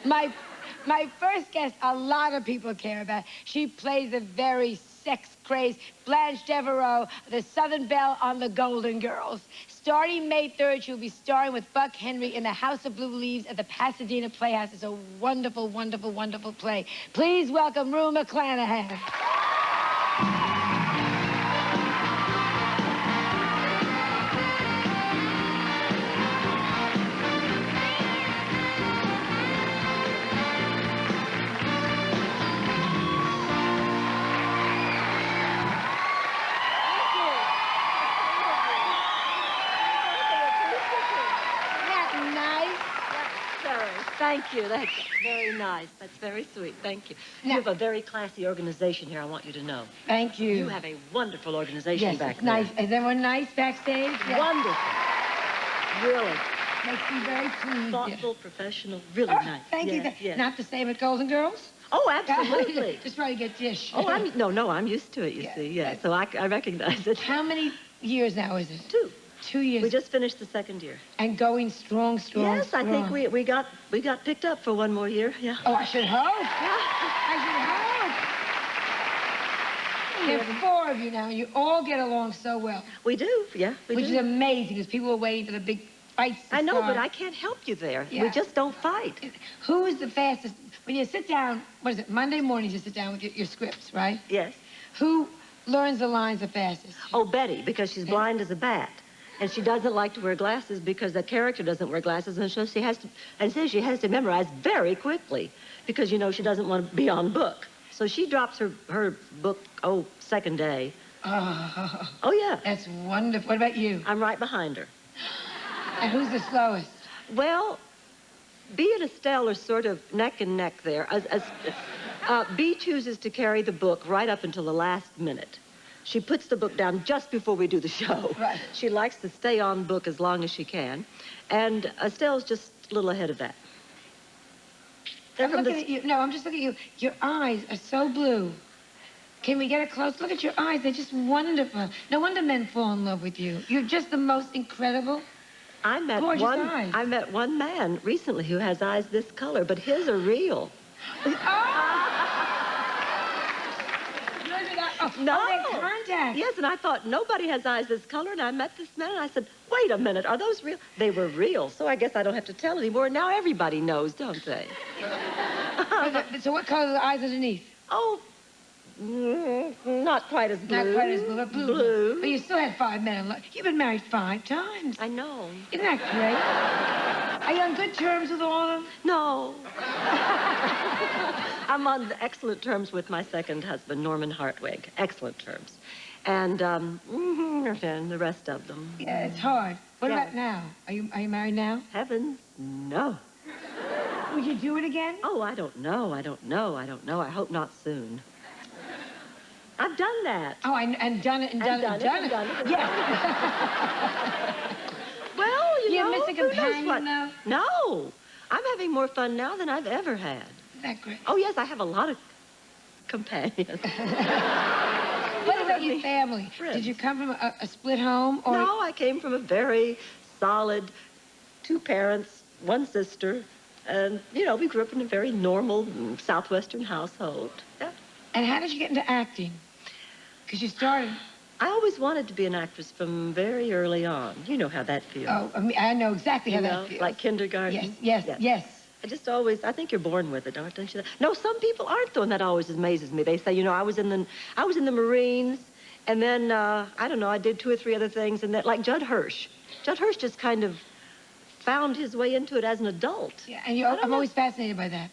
My, my first guest, a lot of people care about. She plays a very sex-crazed Blanche Devereaux, the Southern Belle on The Golden Girls. Starting May 3rd, she'll be starring with Buck Henry in The House of Blue Leaves at the Pasadena Playhouse. It's a wonderful, wonderful, wonderful play. Please welcome Rue McClanahan. Thank you. That's very nice. That's very sweet. Thank you. You have a very classy organization here, I want you to know. Thank you. You have a wonderful organization back there. Nice. Is everyone nice backstage? Yes. Wonderful. Really. Makes me very pleased. Thoughtful, professional, really nice. Thank you. Yes. Not the same at Golden Girls? Oh, absolutely. Just trying to get dish. Oh, I'm used to it, you see. Yeah, so I recognize it. How many years now is it? 2. 2 years. We just finished the 2nd year. And going strong. Yes, I think we got picked up for 1 more year. Yeah. Oh, I should hope. Yeah. I should hope. There are 4 of you now, and you all get along so well. We do. Yeah, Which is amazing, because people are waiting for the big fights to I know, start. but I can't help you there. Yeah. We just don't fight. Who is the fastest? When you sit down, what is it, Monday mornings you sit down with your scripts, right? Yes. Who learns the lines the fastest? Oh, Betty, because she's blind as a bat. And she doesn't like to wear glasses because the character doesn't wear glasses, and so she has to memorize very quickly because, you know, she doesn't want to be on book. So she drops her book, 2nd day. Oh, yeah. That's wonderful. What about you? I'm right behind her. And who's the slowest? Well, Bea and Estelle are sort of neck and neck there. Bea chooses to carry the book right up until the last minute. She puts the book down just before we do the show. Right. She likes to stay on book as long as she can. And Estelle's just a little ahead of that. I'm looking at you. No, I'm just looking at you. Your eyes are so blue. Can we get a close look at your eyes? They're just wonderful. No wonder men fall in love with you. You're just the most incredible, gorgeous eyes. I met one man recently who has eyes this color, but his are real. No. Oh, they're contacts. Yes, and I thought, nobody has eyes this color, and I met this man, and I said, wait a minute, are those real? They were real, so I guess I don't have to tell anymore. Now everybody knows, don't they? So what color are the eyes underneath? Oh, not quite as blue. Not quite as blue, but blue. Blue. But you still had 5 men in love. You've been married 5 times. I know. Isn't that great? Are you on good terms with all of them? No. I'm on excellent terms with my 2nd husband, Norman Hartwig. Excellent terms. And the rest of them. Yeah, it's hard. What about now? Are you married now? Heavens, no. Would you do it again? Oh, I don't know. I I hope not soon. I've done that. Oh, and done it and done it. Yes. Well, you know, miss a companion what? now? No. I'm having more fun now than I've ever had. Isn't that great? Oh, yes, I have a lot of companions. What about your family? Friends. Did you come from a split home? Or... No, I came from a very solid 2 parents, 1 sister. And, you know, we grew up in a very normal Southwestern household. Yeah. And how did you get into acting? Because you started... I always wanted to be an actress from very early on. You know how that feels. Oh, I know exactly how that feels. Like kindergarten. Yes. I think you're born with it, don't you? No, some people aren't, though, and that always amazes me. They say, you know, I was in the Marines, and then, I don't know, I did 2 or 3 other things, and that, like Judd Hirsch. Judd Hirsch just kind of found his way into it as an adult. Yeah, and I'm always fascinated by that.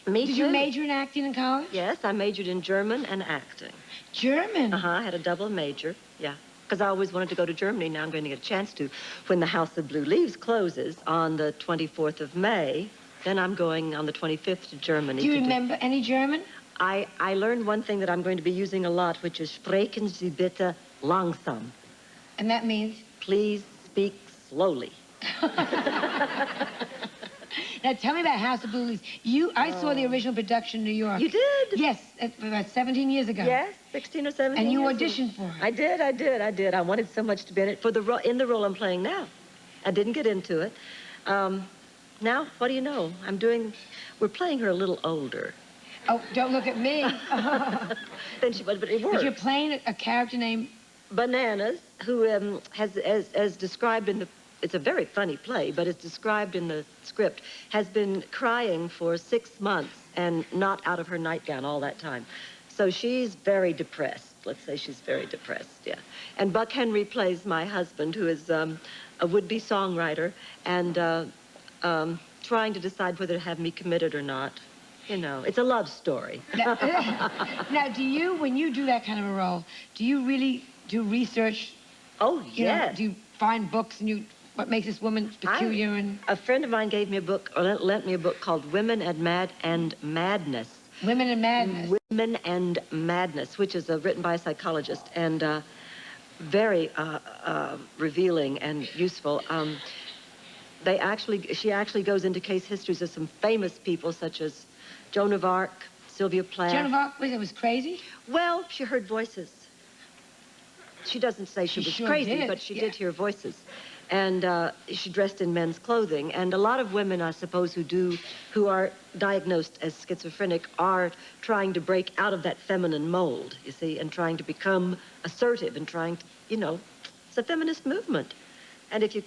Me too. Did you major in acting in college? Yes, I majored in German and acting. German? I had a double major, yeah. Because I always wanted to go to Germany. Now I'm going to get a chance to. When the House of Blue Leaves closes on the 24th of May, then I'm going on the 25th to Germany. Do you remember any German? I learned one thing that I'm going to be using a lot, which is sprechen Sie bitte langsam. And that means? Please speak slowly. Now, tell me about House of Blue Leaves. I saw the original production in New York. You did? Yes, about 17 years ago. Yes, 16 or 17 And you years auditioned for it. I did. I wanted so much to be in it in the role I'm playing now. I didn't get into it. Now, what do you know? We're playing her a little older. Oh, don't look at me. But it works. But you're playing a character named... Bananas, who has, as described in the, it's a very funny play, but it's described in the script, has been crying for 6 months and not out of her nightgown all that time. So she's very depressed. Let's say she's very depressed, yeah. And Buck Henry plays my husband, who is a would-be songwriter and trying to decide whether to have me committed or not. You know, it's a love story. Now, do you, when you do that kind of a role, do you really do research? Oh, You yes. know, do you find books and what makes this woman peculiar? A friend of mine gave me a book, or lent me a book called Women and Madness. Women and Madness. Women and Madness, which is written by a psychologist and very revealing and useful. She actually goes into case histories of some famous people such as Joan of Arc, Sylvia Plath. Joan of Arc was crazy? Well, she heard voices. She doesn't say she was sure crazy, did. but she did hear voices. And she dressed in men's clothing. And a lot of women, I suppose, who are diagnosed as schizophrenic are trying to break out of that feminine mold, you see, and trying to become assertive and trying to, you know, it's a feminist movement. And if you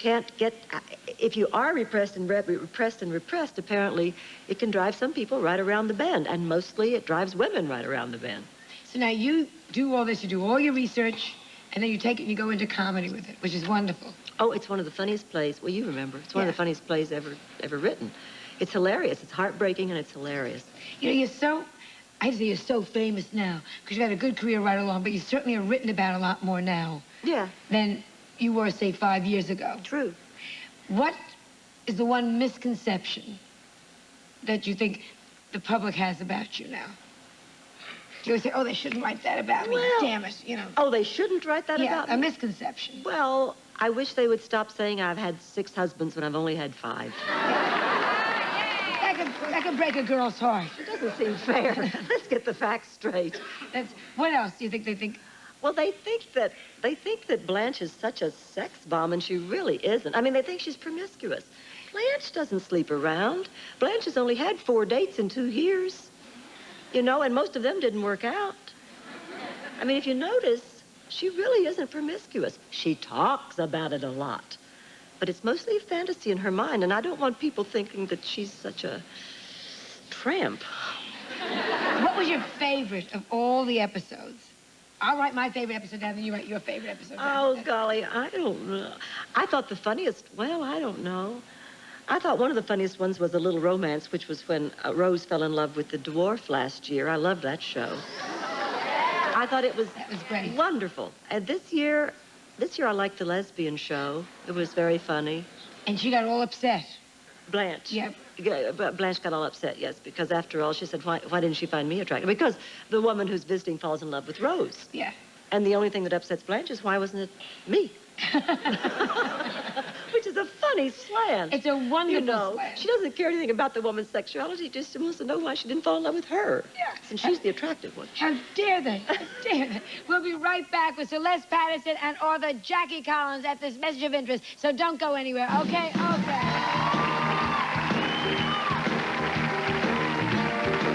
if you are repressed, apparently it can drive some people right around the bend. And mostly it drives women right around the bend. So now you do all this, you do all your research, and then you take it and you go into comedy with it, which is wonderful. Oh, it's one of the funniest plays. Well, you remember. It's one of the funniest plays ever written. It's hilarious. It's heartbreaking and it's hilarious. You know, I'd say you're so famous now, because you've had a good career right along, but you certainly are written about a lot more now. Yeah. Than you were, say, 5 years ago. True. What is the one misconception that you think the public has about you now? You always say, oh, they shouldn't write that about me. Well, damn it, you know. Oh, they shouldn't write that about me? A misconception. Well, I wish they would stop saying I've had 6 husbands when I've only had 5. That could break a girl's heart. It doesn't seem fair. Let's get the facts straight. What else do you think they think? Well, they think that Blanche is such a sex bomb, and she really isn't. I mean, they think she's promiscuous. Blanche doesn't sleep around. Blanche has only had 4 dates in 2 years. You know, and most of them didn't work out. I mean, if you notice, she really isn't promiscuous. She talks about it a lot. But it's mostly a fantasy in her mind, and I don't want people thinking that she's such a tramp. What was your favorite of all the episodes? I'll write my favorite episode down, then you write your favorite episode down. Oh, golly, I don't know. I thought the funniest, well, I don't know. I thought one of the funniest ones was A Little Romance, which was when Rose fell in love with the dwarf last year. I loved that show. I thought that was great. Wonderful. And this year I liked the lesbian show. It was very funny. And she got all upset. Blanche. Yeah. Blanche got all upset, yes, because after all, she said, why didn't she find me attractive? Because the woman who's visiting falls in love with Rose. Yeah. And the only thing that upsets Blanche is why wasn't it me? Which is a funny slant. It's a wonderful slant. She doesn't care anything about the woman's sexuality, just wants to know why she didn't fall in love with her. Yeah. Since she's the attractive one. How dare they? How dare they? We'll be right back with Celeste Patterson and author Jackie Collins at this message of interest. So don't go anywhere, okay? Okay.